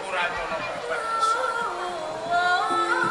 Ora ana kabar besok.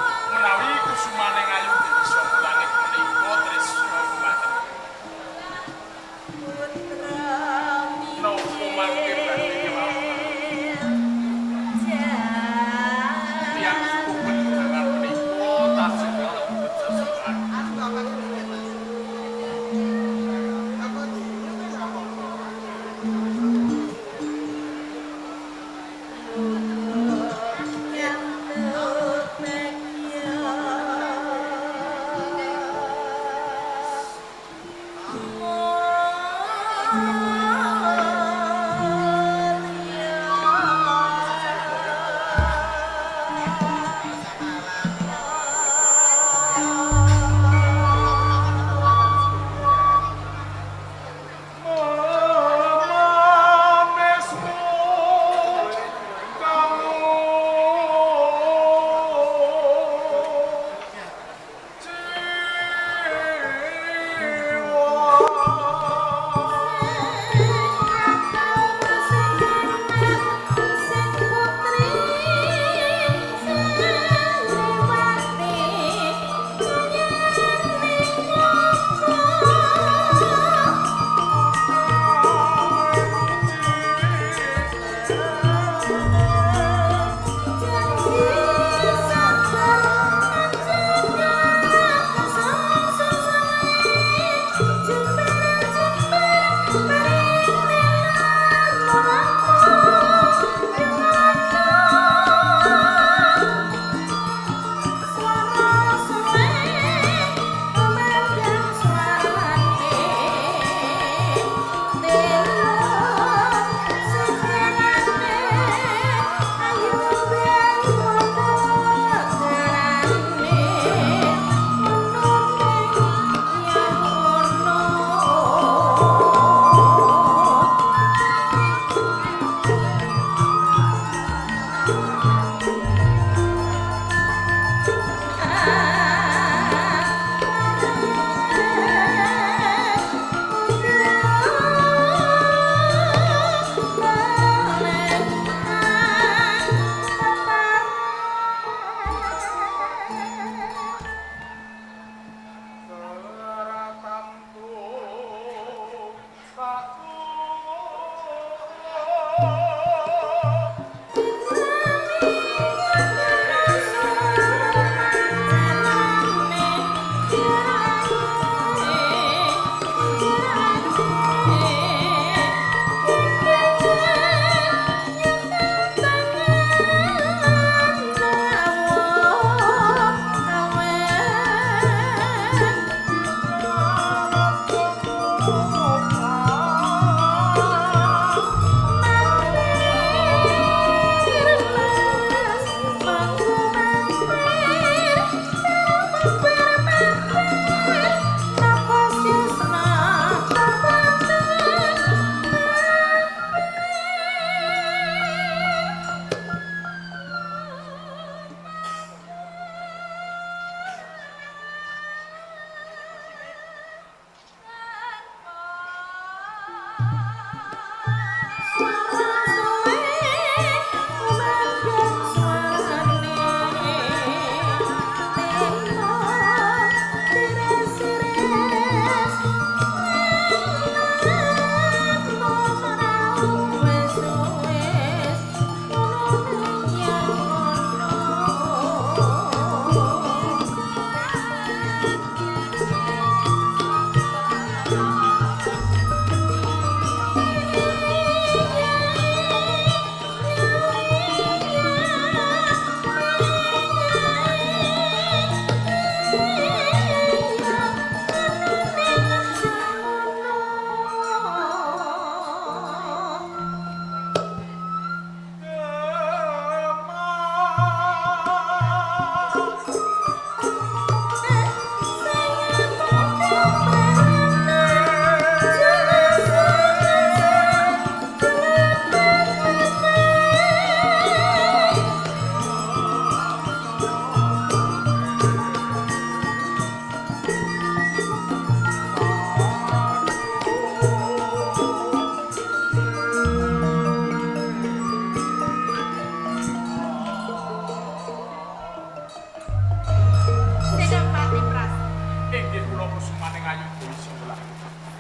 maning ayu Dewi Sunggulan.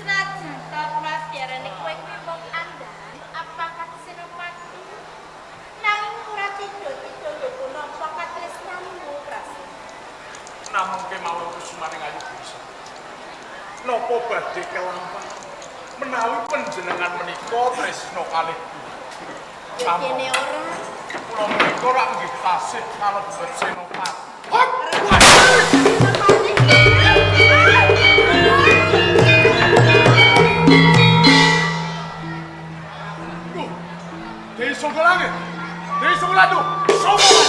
Senajan to kula diarani kowe kuwi wong andan, apakah Senopati? Nanging ora tidul-tidul lho punapa katresnanmu, Prasen. Namung kemawon kusumaning ayu Dewi Sunggulan. Napa badhe kelampah menawi panjenengan menika tresna kalih kula. Kene ora. Kula menika rak nggih tasih kalebet Senopati. Dewi Sunggulan nggih. Dewi Sunggulan tuh. Sopo?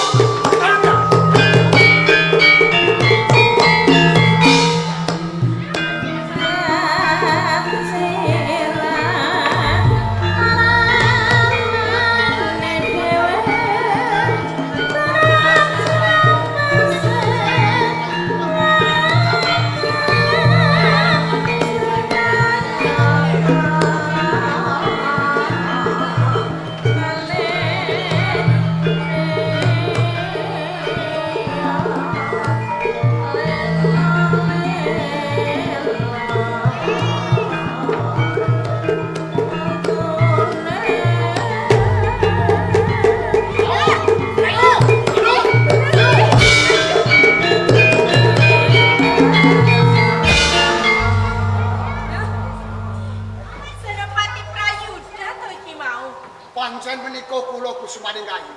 Pancen menika kula kusumaning kayu.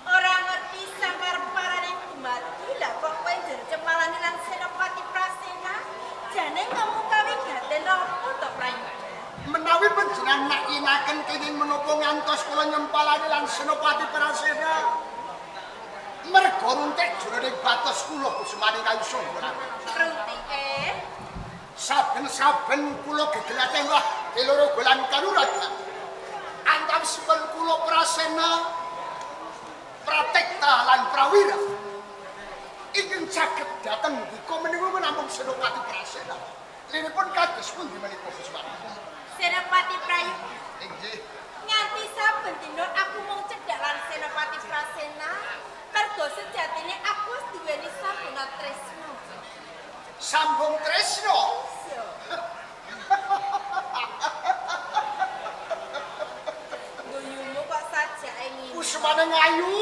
Ora ngerti samar parane dumadi lah kok kowe jercemalane lan Senopati Prasena. Jane kamu kawigaten apa to Prayu? Menawi panjenengan nakinaken kenging menapa ngantos kula nyempalane lan Senopati Prasena. Merga runtik jroning batos kula kusumaning kayu Sunggulan. Runtike Saben-saben kula gegelaken wah keloro golan kanuragan. Antawisipun kula Prasena, Pratekta lan Prawira. Ingkang saged dhateng dika menika namung Senopati Prasena. Liripun kados pundi menika Kusumani? Senopati Prayu. Inggih. Nganti saben dina aku mung cedhak lan Senopati Prasena. Mergo sejatine aku wis duweni sambungan tresna. Sambung tresna. Guyumu kok sajake ngene. Kusumane ngayu.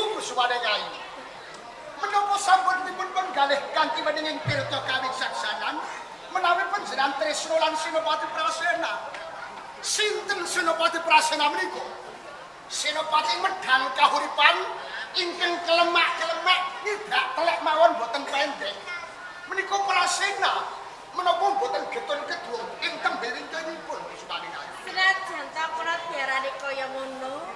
Menapa sampun dipun penggalih kanthi weninging tirta kawicaksanan menawi panjenengan tresna lan Senopati Prasena. Sinten Senopati Prasena menika? Senopati medhang kahuripan ingkang kelemak-kelemek nidhak telek mawon boten pendek. Menika Prasena menapa boten getun-gedung ing tembel-tembelipun Kusumane ngayu. Senajan ta kula diarani kaya ngono,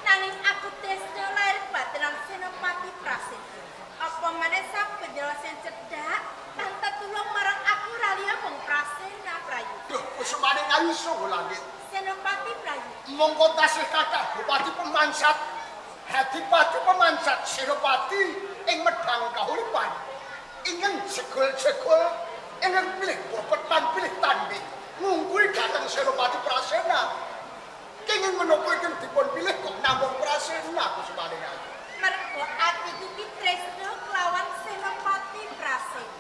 nanging aku tresna lair batin lan Senopati Prasena. Apa meneh saben dina sing cedhak lan tetulung marang aku raliya mung Prasena Prayu. Duh, Kusumane ngayu saha langit. Senopati Prayu. Monggo tasih kathah Bupati Pemansat, Hadipati Pemansat Senopati ing medhang kahuripan. Ingkang jegul-jegul ingkang pilih bobot lan pilih tanding ngungkuli dhateng Senopati Prasena. Kenging menapa ingkang dipun pilih kok namung Prasena Kusumane ngayu. Mergo atiku ki tresna kelawan Senopati Prasena.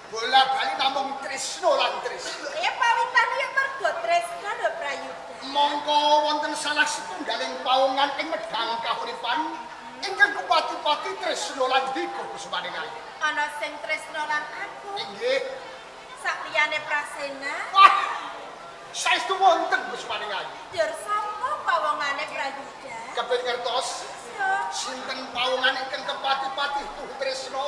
Bola-bali namung tresna lan tresna. Ya pawitane ya mergo tresna lho Prayuda. Mongko wonten salah setunggaling pawongan ing medhang kahuripan ingkang kupati-pati tresna lan dika Kusumane ngayu. Ana sing tresna lan aku. Inggih. Sakliyane Prasena, Wah, saestu wonten Kusumane ngayu. dur sapa pawongane Prayuda? Keping ngertos So, sinten pawongan ingkang kepati-pati tuh tresna?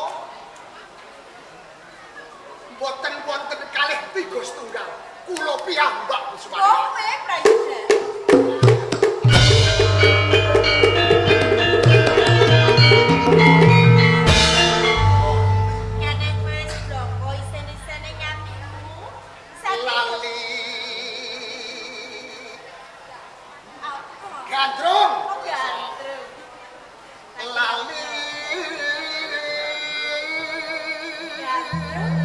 Boten wonten kalih tiga setunggal. Kula piyambak Kusumane. kowe Prayuda. Ngene wis bloko isen-isene nyatimu. Lali. Apa? Gandrung. Oh, gandrung. Lali. Gandrung.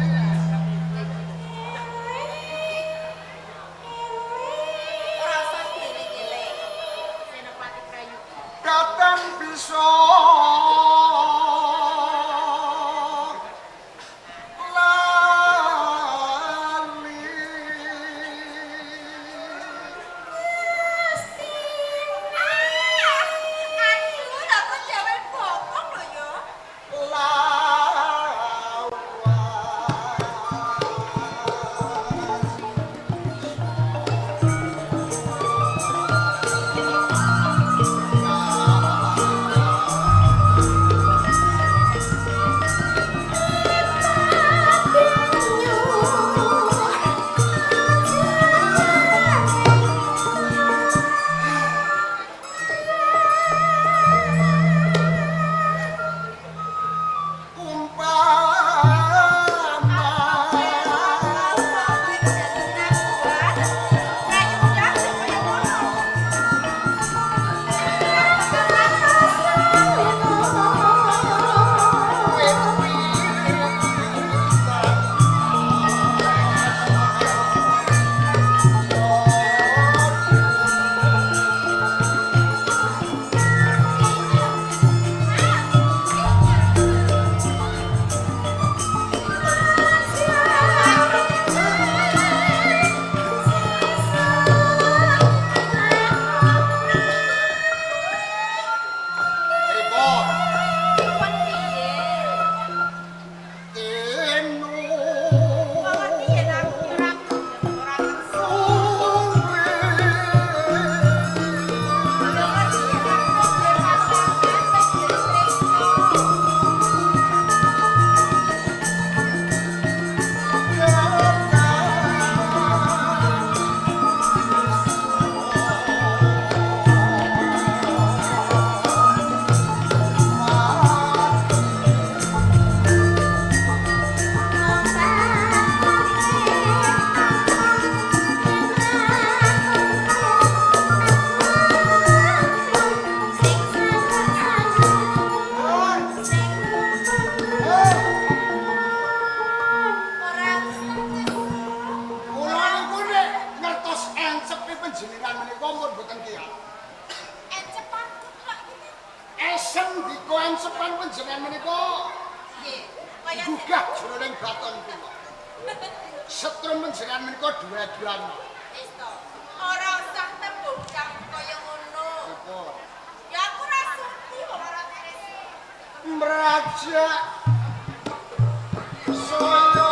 Nggih. Kaya Gugah jroning baton kula. Setrum menjenengan menika dua-duan. wis to. Ora usah tembung kang kaya ngono. Napa? Ya aku ra sudi wong ora beres. Mraja saya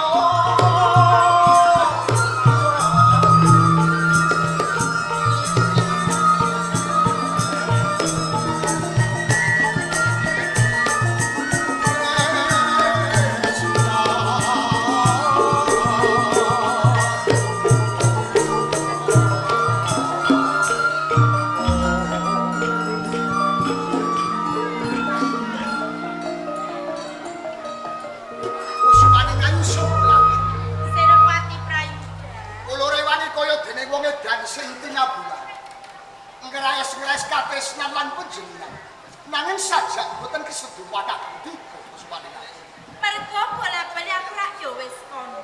Usmane kayu sebelah. Senopati Prayuda. Kula rewani kaya dene wong edan sing tinabulan. Ngrayes-ngrayes katresnan lan panjenengan. Nanging sajak boten kesedu wadah dika Usmane kayu. Mergo bola-bali aku ra yo wis kono.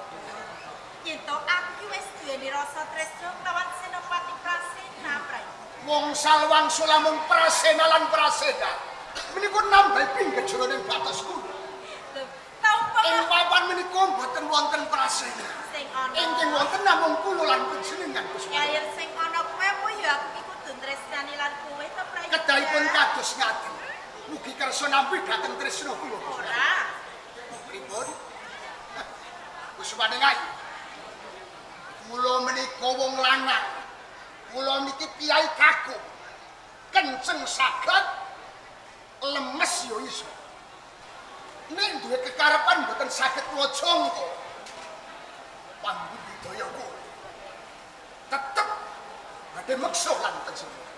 Yen to aku wis duweni rasa tresno lawan Senopati Prasena Prayuda. Wong salwang sulamung prasena lan praseda. Menika nambah pinggir jroning batas kula. Lho, tau Ing kok papan menika boten wonten prasena. sing ana. Inggih wonten namung kula lan panjenengan Gusti. Ya yen sing ana kowe ya aku iku kudu tresnani lan kowe to Prayuda. Kedahipun kados ngaten. Mugi kersa nampi dhateng tresna kula. Ora. Pripun? Usmane ngayu. Kula menika wong lanang. Kula niki piyai kaku. Kenceng saged, lemes yo iso. Nek duwe kekarepan mboten saged kula jangka. Pambudidaya kula tetep badhe meksa lan panjenengan.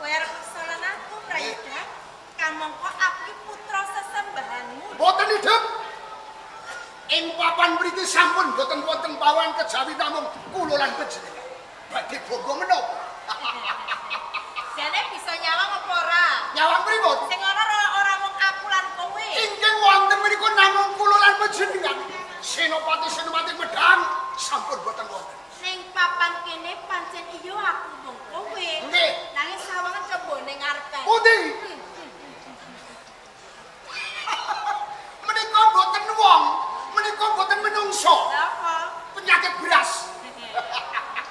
Kowe arep kesalahan aku Prayuda. Kamangka aku iki putra sesembahanmu. Boten hidup. Ing papan mriki sampun boten wonten pawon kejawi namung kula lan panjenengan. Badhe bangga menapa? Jane bisa nyawang apa ora? Nyawang pripun? Sing ana ora mung aku lan kowe. Inggih wonten menika namung kula lan panjenengan. Senopati Medang sampun boten wonten. Ning papan kene pancen iya aku mung kowe. Nggih. Nanging sawangan kebone ngarepe. Pundi? Menika boten wong, menika boten menungso. Apa? Penyakit beras.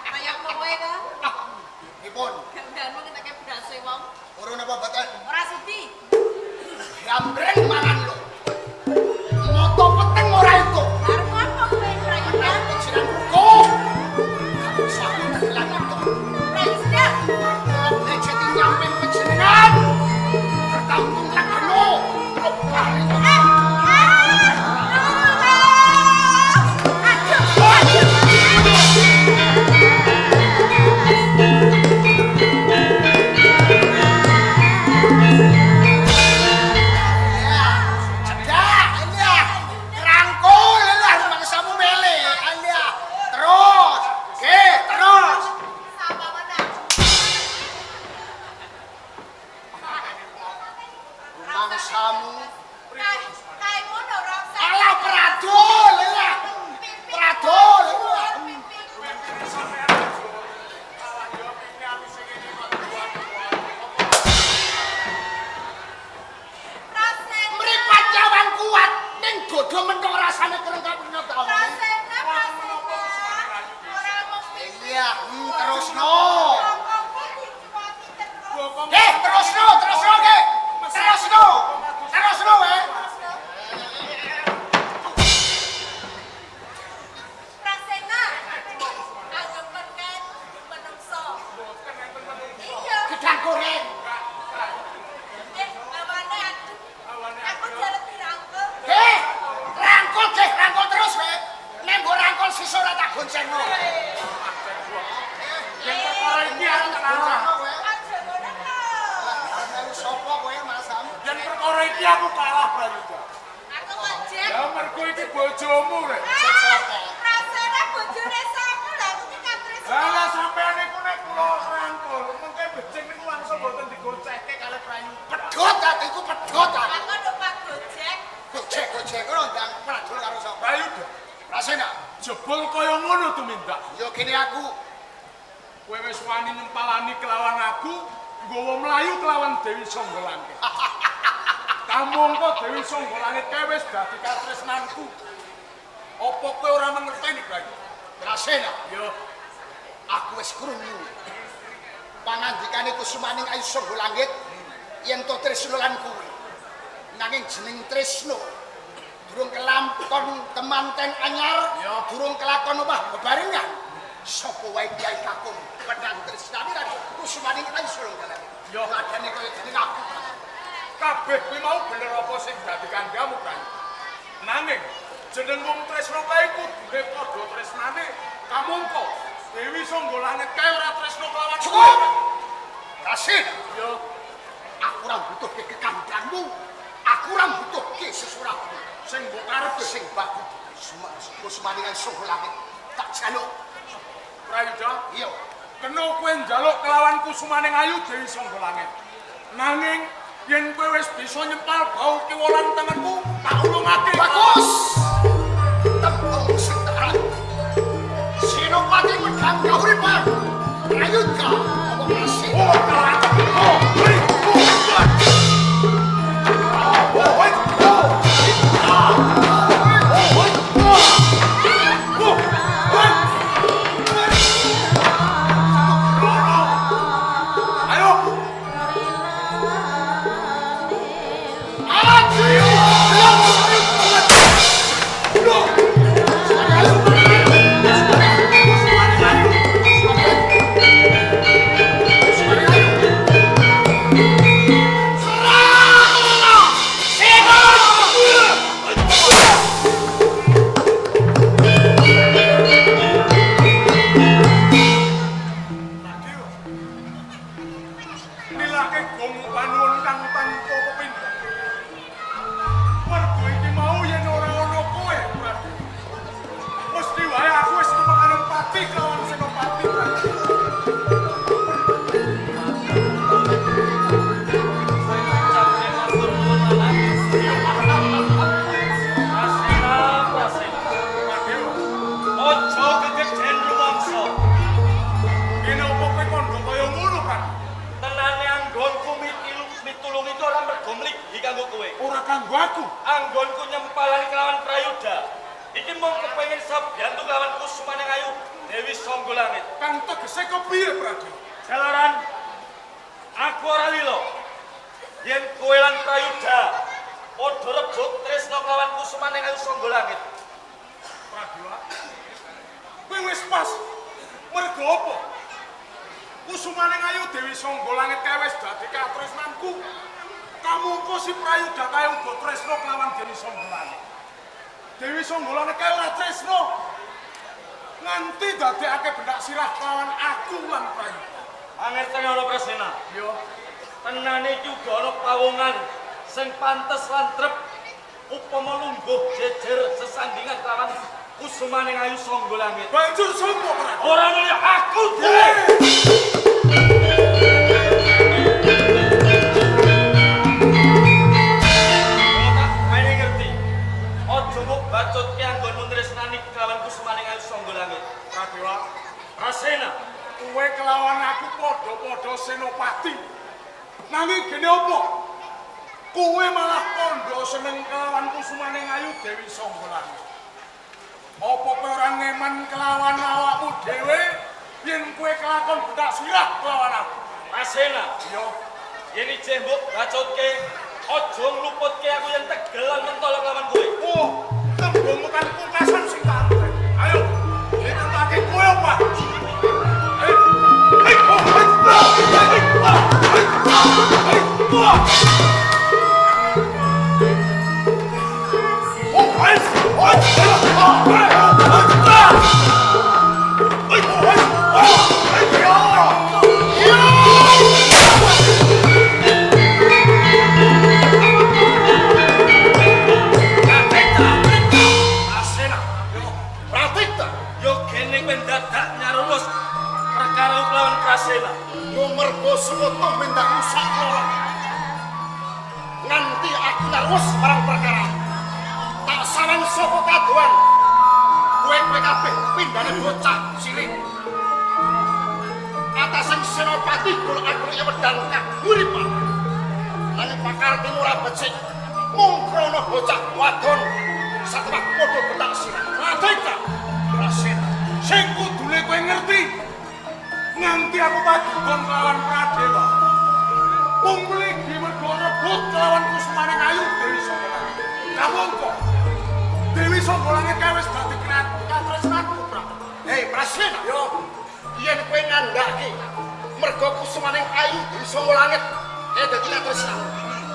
Kaya kowe kan? Pripun? Gambarmu ketake berase wong. Urun apa boten? Ora sudi. Gambreng mangan lho. Moto peteng ora itu. Arep apa kowe Prayuda? Panjenengan hukum. Sampun lan itu. Prayuda. Leceti nyamping panjenengan. Tertampung lan keno. Paling aku kalah Prayuda. Aku ngojek. Ya mergo iki bojomu rek. Rasane bojone sapa lha aku ki katris. Lah sampean iku nek kula rangkul, mengke becing niku langsung mboten digocekke kalih Prayuda. pedhot atiku pedhot. Aku numpak gojek. Gojek ora ndang pradul karo sapa. Prayuda, Rasena, jebul kaya ngono tumindak. yo kene aku Kowe wis wani nyempalani kelawan aku, nggawa mlayu kelawan Dewi Songgolangit. Kamangka Dewi Songgolangit kowe wis dadi katresnanku. Apa kowe ora mengerteni, Prayu? Prasena, Yo, aku wis krungu. Pangandikane Kusumaning Ayu Sangga Langit yen to tresno lan kuwi. Nanging jeneng tresno durung kelampon temanten anyar, durung kelakon omah bebarengan. Sapa wae kiai kakung pedang tresnane lan Kusumaning Ayu Sangga Langit. Yo, kadane kaya jeneng aku. kabeh kuwi mau bener apa sing dadi kandhamu, Prayu? Nanging jeneng wong tresno kae kudune padha tresnane kamangka Dewi Sangga Langit kae ora tresno kelawan kowe. Rasin, Yo, aku ora butuhke kekandangmu. Aku ora butuhke sesuatu sing mbok karepe sing baku Kusumaning Ayu Sangga Langit. Tak jaluk. Prayuda. Iya. Kena kowe njaluk kelawan Kusumaning Ayu Dewi Sangga Langit. Nanging yen kowe wis bisa nyempal bau kiwolan tanganku, tak ulungake. Bagus. Tembung sing tak Senopati medhang kauripan. Prayuda apa masih? Oh, kalah. Oh, nilake gong panuwun kang tanpa kepindhah. Mergo iki mau yen ora ana kowe, Prabu. Mesti wae aku wis tumekanen pati kelawan Senopati. Ojo kegeden rumangsa. Kene opo kowe kandha kaya ngono, kan? Tenane anggonku mitulungi itu ora mergo mligi kanggo kowe. Ora kanggo aku. Anggonku nyempalani kelawan Prayuda. Iki mung kepengin sabyantu kelawan Kusumaning Ayu Dewi Sangga Langit. Kang tegese kepiye, Prabu? Jalaran aku ora lilo. Yen kowe lan Prayuda padha rebut tresna kelawan Kusumaning Ayu Sangga Langit. Prabu. Kowe wis pas. Mergo apa? Kusumaning Ayu Dewi Sangga Langit kae wis dadi katresnanku. Kamangka si Prayuda kae uga tresno kelawan Dewi Sangga Langit. Dewi Sangga Langit kae ora tresno. Nganti dadekake bendak sirah kelawan aku lan Prayuda. Angertene ana Prasena. Yo, Tenane iki uga ana pawongan sing pantes lan trep upama lungguh jejer sesandingan kelawan Kusumaning Ayu Sangga Langit. banjur sapa, Prabu? Ora nuli aku dhewe. Kene ngerti. Aja mbok bacotke anggonmu tresnani kelawan Kusumaning Ayu Sangga Langit. Prabu, Rasena, kowe kelawan aku padha-padha senopati. Nanging gene apa? Kowe malah kandha seneng kelawan Kusumaning Ayu Dewi Sangga Langit. Apa kowe ora ngeman kelawan awakmu dhewe yen kowe kelakon budak sirah kelawan aku? Rasena, Yo, yen ijeh mbok bacotke, aja ngluputke aku yen tegel lan mentol kelawan kowe. oh, tembungmu kan pungkasan sing tak anteng. Ayo, ditentake kowe apa? Yo gene kowe dadak nyarulus perkara kelawan Prasena. Mergo semoto mendak rusak loro. Nganti aku narus barang perkara. Tak sarang sapa kaduan. Kowe kabeh pindhane bocah cilik. Atasan Senopati golongan kuwi medal uripan. Lan pakar ora becik. mung krana bocah wadon satemah padha bentak sirah. Radika, Prasena, sing kudune kowe ngerti. Nganti aku padukon kelawan Pradewa. Pumligi mergo rebut kelawan Kusmaning Ayu Dewi Songgolangit. Kamangka Dewi Songgolangit kae wis dadi katresnanku, Prabu. hei Prasena, Yo, yen kowe ngandhake mergo Kusmaning Ayu Dewi Songgolangit dadi katresnan.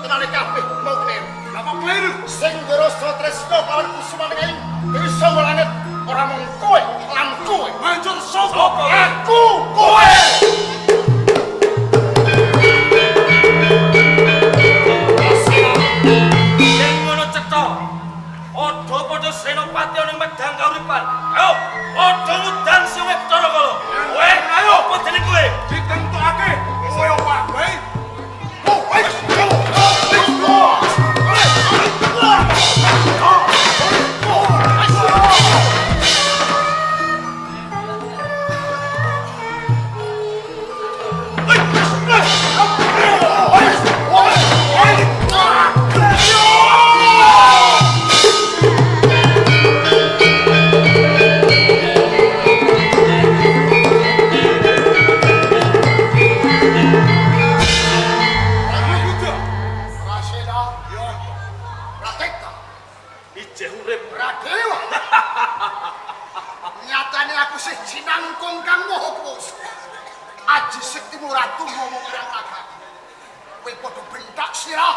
Tenane kabeh mau kleru. lha kok kleru? Sing ngrasa tresna karo Kusmaning Ayu Dewi Songgolangit ora mung kowe lan kowe. Mancur sapa? Aku kowe. Yen ngono cetha, padha padha senopati ana ing medang kauripan. Ayo, padha ngudang sing Bathara Kala. Kowe ayo apa jeneng kowe? Ditentokake kowe Pak Bae. Prasena, Pratekta, Ijeh urip. Pradewa. Nyatane aku sih jinangkung kang maha kuwasa. Aji sektimu ratu ngomong pirang laga. Kowe padha bentak sirah,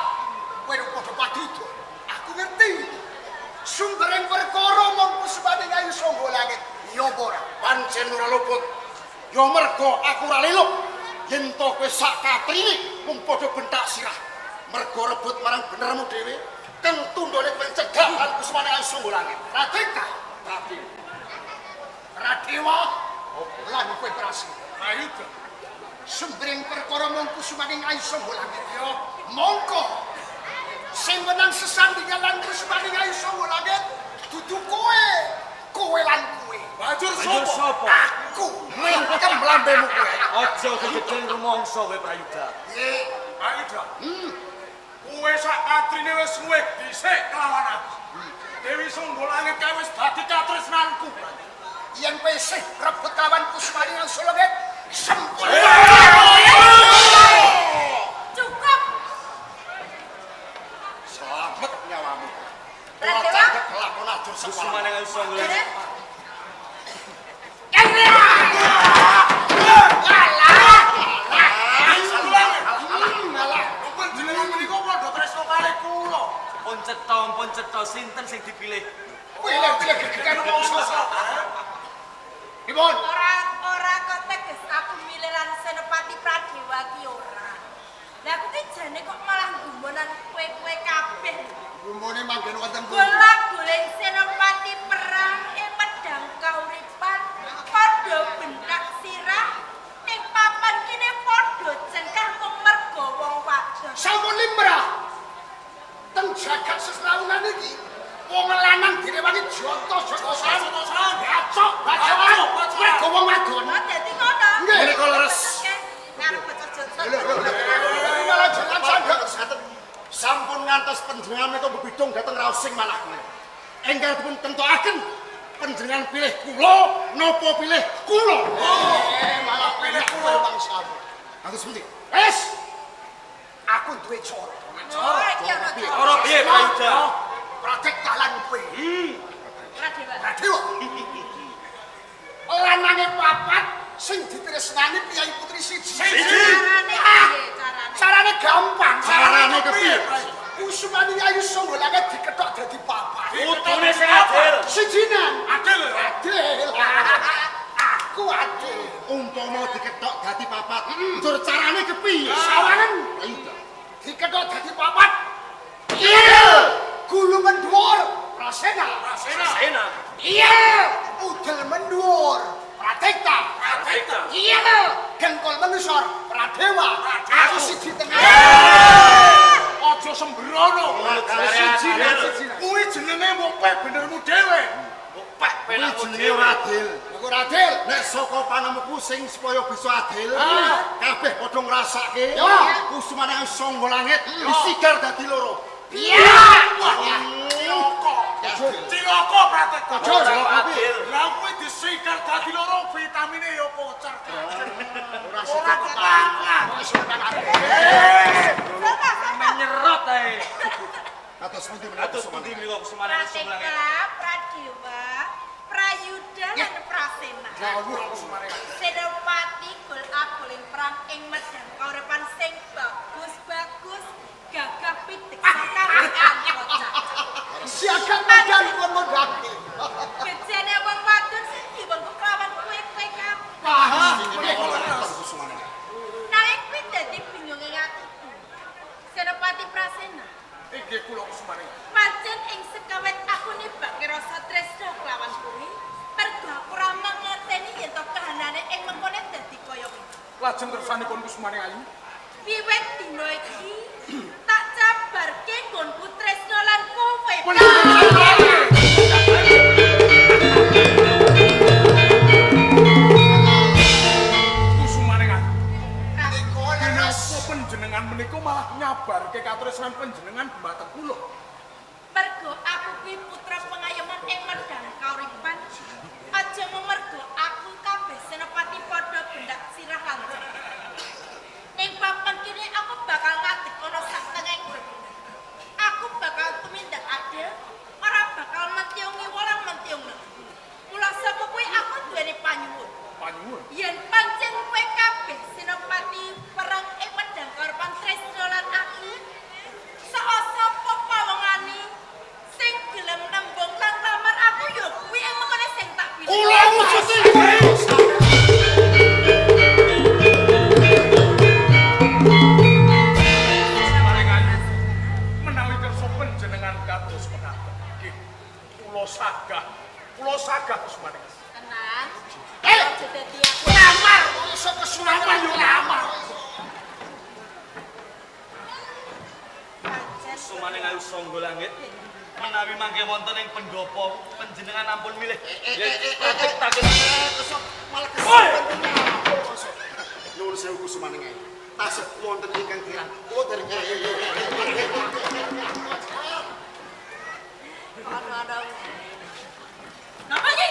kowe padha padudo. Aku ngerti. Sumbering perkara mung Kusmaning Ayu Songgolangit. Ya ora, pancen ora luput. Ya mergo aku ora leluk. Yen to kowe sak katrine mung padha bentak sirah. Mergo rebut marang benermu dhewe, kang tundhone pencegahan Kusmaning Ayu Songgolangit. Radika, Radewa, lan kowe Prasena. Ayo, Sumbering perkara mung Kusmaning Ayu Songgolangit. Ya, mongko sing menang sesandingan lan Kusmaning Ayu Songgolangit dudu kowe. Kowe lan kowe. Mancur Ayo sapa? sapa? Aku mengkem lambemu kowe. Aja kegeden rumangsa kowe Prayuda. Ayo, Dak. Kowe sak katrine wis nguwek dhisik kelawan aku. Dewi Songgolangit kae wis dadi katresnanku. Yen kowe isih rebut kelawan Kusmaning Ayu Songgolangit, sempurna. Cukup. Selamat nyawamu. Radewa. Cagak kelakon adur sekolah. Kusmaning Ayu Songgolangit. Panjenengan menika padha tresna kali kula. Pun cetha sinten sing dipilih? Pilih-pilih gegekan wong sosok. Dipun. Ora kok teges aku milih lan Senopati Pradewa ki ora. Lah aku ki jane kok malah gumonan kowe-kowe kabeh. Gumone manggen wonten pundi? Golak-golek Senopati perang ing medang kauripan padha bentak sirah ning papan kene padha cengkah mung mergo wong wadon. Sampun limrah. Teng jagat sesrawunan iki wong lanang direwangi jotos-jotosan. Bacok, bacokan. Mergo wong wadon. Oh, dadi ngono. Nggih. Menika leres. Ngarep bocor-bocor. Malah jalan sandhak saten. Sampun ngantos panjenengan menika bebidung dhateng raos sing malah kuwi. Enggal dipun tentokaken panjenengan pilih kula napa pilih kula. Malah pilih kula bangsamu. Kados pundi? Wes. Aku duwe cara. Oh, iya ora. Ora piye Prayuda? Pratek dalan kowe. Radewa. Radewa. Lanange papat sing ditresnani Kyai Putri siji. Carane piye carane? Carane gampang. Carane kepiye? Kusmaning Ayu Songgolangit dikethok dadi papat. Kudune sing adil. Sijinan. Adil. Adil. Aku adil. Umpama dikethok dadi papat, njur carane kepiye? Sawangen. Ayo. Dikethok dadi papat. Iya. Gulungan dhuwur. Prasena. Sena. Iya. Udel mendhuwur. Pratekta. Iya. Gengkol menusor. Pradewa. Aku siji tengah. Aja sembrono. Siji-siji. Kuwi jenenge mopek benermu dhewe. Pak penak jenenge ora adil. Ora adil. Nek saka panemuku sing supaya bisa adil, kabeh padha ngrasake Kusmaning Songgolangit disigar dadi loro. Iya. Ciloko praktek kok. Adil. Lah kuwi disikar dadi loro vitamine ya kocar. Ora Ora kepangan. Menyerot ae. Atus pundi Atus pundi menika Kusumane Ayu Songgolangit. Pratika, Pradewa, Prayuda lan Prasena. Senopati gol-agolin perang ing medan kaurepan sing bagus-bagus gagah pitik sakare anggota. siaga medan pun modake. Bejane wong wadon sing diwengku kelawan kowe-kowe kabeh. Paham. Nanging kuwi dadi bingunge atiku. Senopati Prasena, Inggih kula Kusumane. pancen ing sekawet aku nibake rasa tresna kelawan kuwi, mergo aku ora mangerteni yen to kahanane ing mengkone dadi kaya kuwi. Lajeng kersanipun Kusumane Ayu. Wiwit dina iki tak cabarke nggonku tresna lan kowe. Kusumane Ayu. Niku Kenapa panjenengan menika malah nyabarke katresnan panjenengan dhumateng kula? Mergo aku kuwi putra pengayoman ing medang kauripan. Aja memergo aku kabeh senopati padha bendak sirah lancet. Ning papan kene aku bakal ngadeg ana sak tengahing bumi. Aku bakal tumindak adil, ora bakal mentiungi wala mentiungna. Mula sapa kuwi aku duweni panyuwun. Panyuwun. Yen pancen kowe kabeh senopati perang ing medang kauripan tresna lan aku, sapa pawongane sing gelem nembung lan lamar aku ya kuwi ing mengkene sing tak pilih. kula wujuti. Kusumane Ayu. Menawi kersa panjenengan kados mekaten. Nggih. Kula sagah Kusumane. Tenan. Eh! Aja dadi aku Lamar iso kesulangan yo lamar. pancen. Kusumane Ayu Songgolangit. Menawi mangke wonten ing pendopo panjenengan ampun milih. Praktek taken. Malah Oi! Nuwun sewu Kusumane Ayu. Tasih wonten ingkang kirang. Kula dereng Ana-ana. Napa iki?